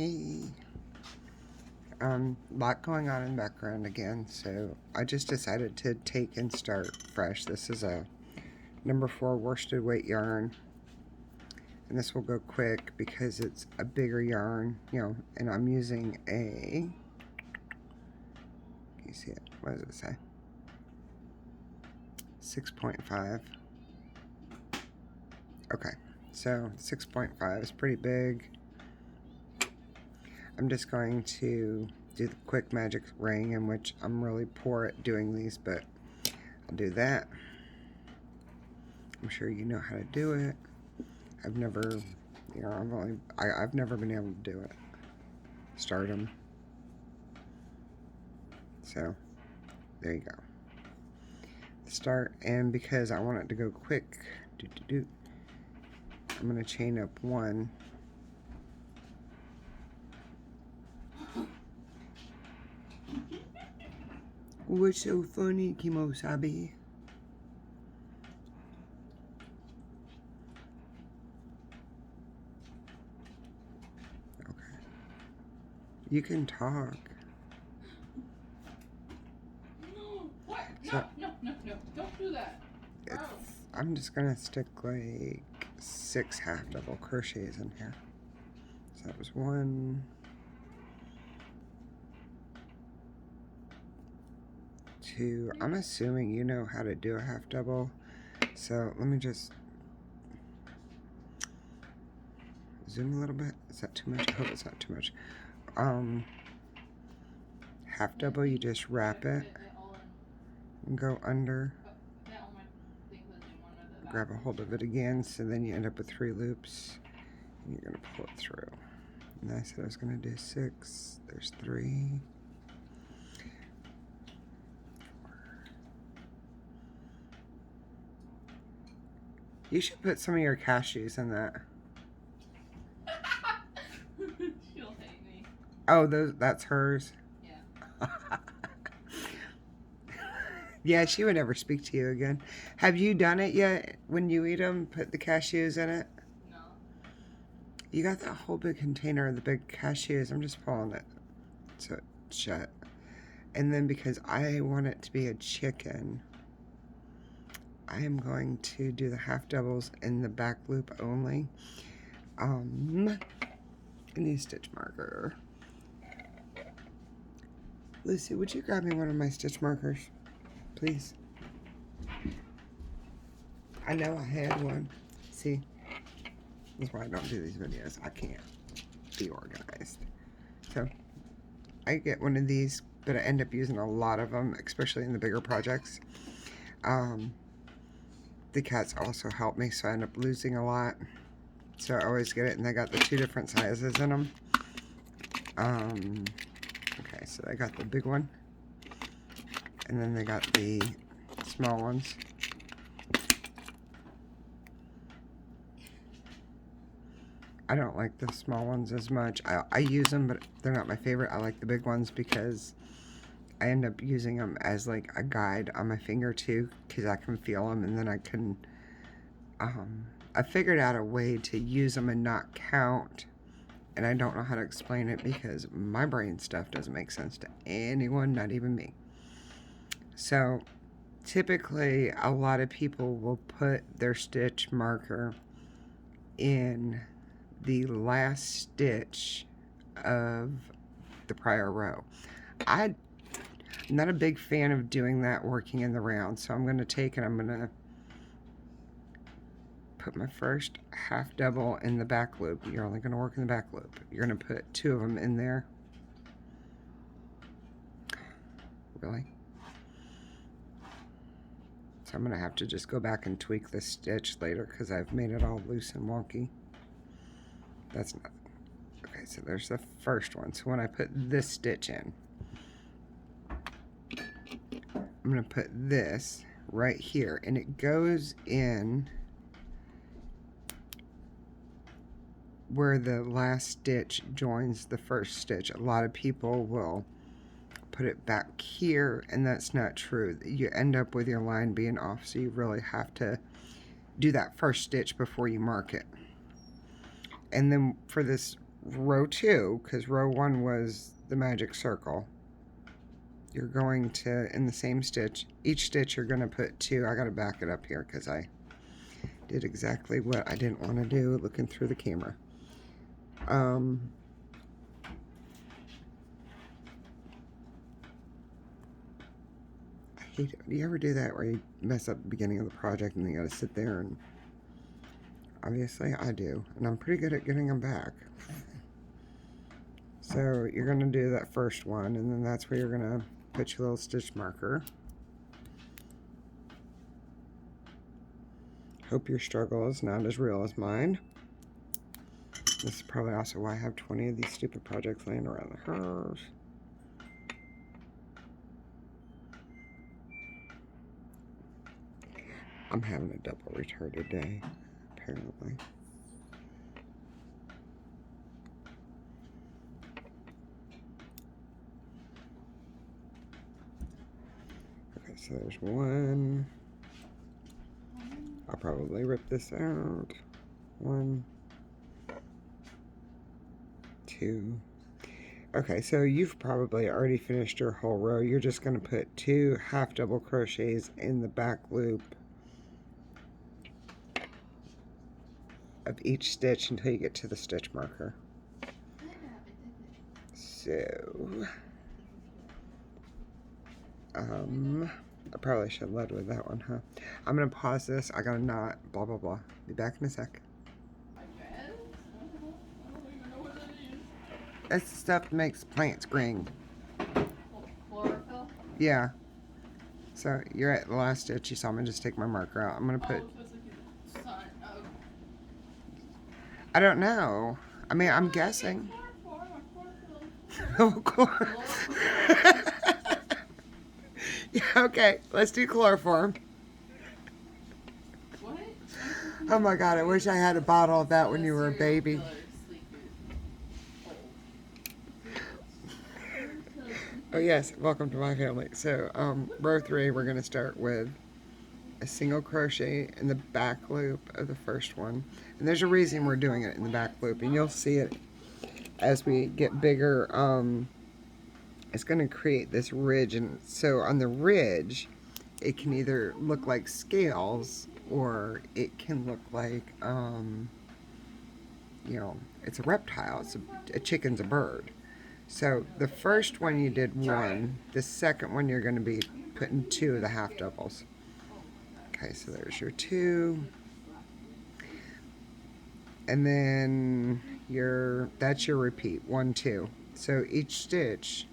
Hey, lot going on in the background again, so I just decided to take and start fresh. This is a number 4 worsted weight yarn, and this will go quick because it's a bigger yarn, and I'm using a, can you see it? What does it say? 6.5. Okay, so 6.5 is pretty big. I'm just going to do the quick magic ring, in which I'm really poor at doing these, but I'll do that. I'm sure you know how to do it. I've never, I've never been able to do it. Start them. So, there you go. Start, and because I want it to go quick, I'm going to chain up 1. What's so funny, Kimosabi? Okay. You can talk. No, what? No, don't do that. I'm just going to stick like 6 half double crochets in here. So that was 1, 2. I'm assuming you know how to do a half double. So let me just zoom a little bit. Is that too much? I hope it's not too much. Half double, you just wrap it and go under. Grab a hold of it again, so then you end up with 3 loops. And you're going to pull it through. And I said I was going to do 6. There's 3. You should put some of your cashews in that. She'll hate me. Oh, that's hers? Yeah. Yeah, she would never speak to you again. Have you done it yet? When you eat them, put the cashews in it? No. You got that whole big container of the big cashews. I'm just pulling it so it's shut. And then because I want it to be a chicken, I am going to do the half doubles in the back loop only. I need a stitch marker. Lucy, would you grab me one of my stitch markers, please? I know I had one. See? That's why I don't do these videos. I can't be organized. So, I get one of these, but I end up using a lot of them, especially in the bigger projects. The cats also help me, so I end up losing a lot. So I always get it, and they got the 2 different sizes in them. Okay, so I got the big one, and then they got the small ones. I don't like the small ones as much. I use them, but they're not my favorite. I like the big ones because I end up using them as like a guide on my finger too, because I can feel them, and then I can, I figured out a way to use them and not count, and I don't know how to explain it because my brain stuff doesn't make sense to anyone, not even me. So typically a lot of people will put their stitch marker in the last stitch of the prior row. I'm not a big fan of doing that working in the round, so I'm going to take and I'm going to put my first half double in the back loop. You're only going to work in the back loop. You're going to put 2 of them in there. Really? So I'm going to have to just go back and tweak this stitch later because I've made it all loose and wonky. That's nothing. Okay, so there's the first one. So when I put this stitch in, I'm going to put this right here, and it goes in where the last stitch joins the first stitch. A lot of people will put it back here, and that's not true. You end up with your line being off, so you really have to do that first stitch before you mark it. And then for this row 2, because row 1 was the magic circle, you're going to, in the same stitch, each stitch you're going to put 2. I got to back it up here because I did exactly what I didn't want to do looking through the camera. I hate it. Do you ever do that where you mess up the beginning of the project and you got to sit there and... Obviously I do, and I'm pretty good at getting them back. So you're going to do that first one, and then that's where you're going to put your little stitch marker. Hope your struggle is not as real as mine. This is probably also why I have 20 of these stupid projects laying around the house. I'm having a double retarded day, apparently. Okay, so there's one. I'll probably rip this out. 1, 2. Okay, so you've probably already finished your whole row. You're just going to put 2 half double crochets in the back loop of each stitch until you get to the stitch marker. So, I probably should have led with that one, huh? I'm going to pause this. I got a knot, blah, blah, blah. Be back in a sec. I guess. I don't even know what that is. That's the stuff that makes plants green. Chlorophyll? Yeah. So, you're at the last stitch. You saw me just take my marker out. I'm going to put... Oh, so it's like the sun. Oh. I don't know. I mean, I'm guessing. Oh, yeah, okay, let's do chloroform. What? Oh my god, I wish I had a bottle of that when you were a baby. Oh yes, welcome to my family. So, row 3, we're going to start with a single crochet in the back loop of the first one. And there's a reason we're doing it in the back loop, and you'll see it as we get bigger. It's going to create this ridge, and so on the ridge it can either look like scales or it can look like you know, it's a reptile. It's a chicken's a bird. So the first one you did 1, the second one you're going to be putting 2 of the half doubles. Okay, so there's your 2. And then that's your repeat, 1, 2. So each stitch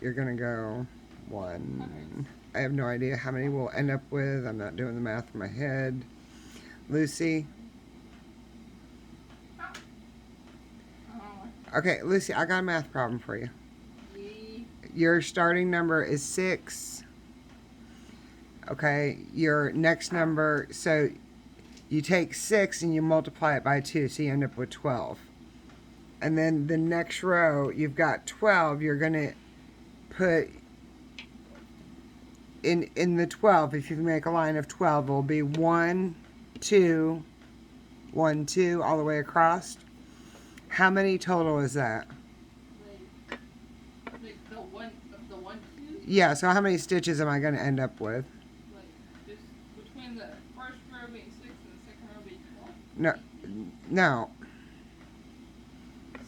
you're gonna go 1. I have no idea how many we'll end up with. I'm not doing the math in my head. Lucy. Okay, Lucy, I got a math problem for you. Your starting number is 6. Okay, your next number, so you take 6 and you multiply it by 2, so you end up with 12. And then the next row, you've got 12. You're going to put in the 12, if you make a line of 12, it will be 1, 2, 1, 2, all the way across. How many total is that? Like the one, 2? Yeah, so how many stitches am I going to end up with? Like this, between the first row being 6 and the second row being 12? No.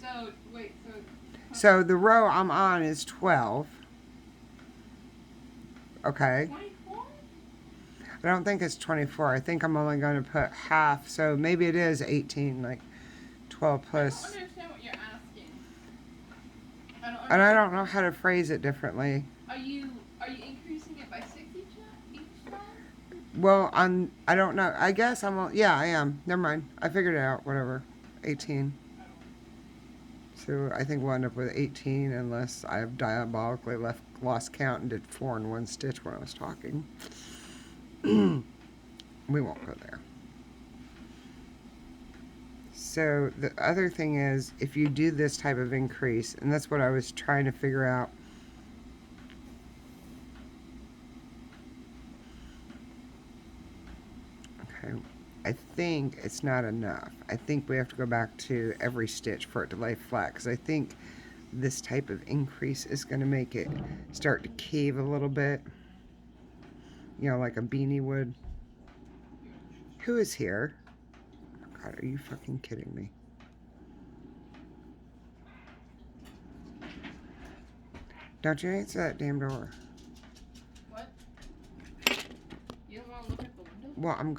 So, wait, so the row I'm on is 12. Okay. 24? I don't think it's 24. I think I'm only going to put half, so maybe it is 18, like 12 plus. I don't understand what you're asking. And I don't know how to phrase it differently. Are you increasing it by 6 each time? Well, I don't know. I guess yeah, I am. Never mind. I figured it out. Whatever. 18. So I think we'll end up with 18 unless I have diabolically lost count and did 4 in one stitch when I was talking. We won't go there. So the other thing is, if you do this type of increase, and that's what I was trying to figure out. Okay, I think it's not enough. I think we have to go back to every stitch for it to lay flat, because I think this type of increase is going to make it start to cave a little bit. You know, like a beanie would. Who is here? Oh God, are you fucking kidding me? Don't you answer that damn door. What? You don't want to look at the window? Well, I'm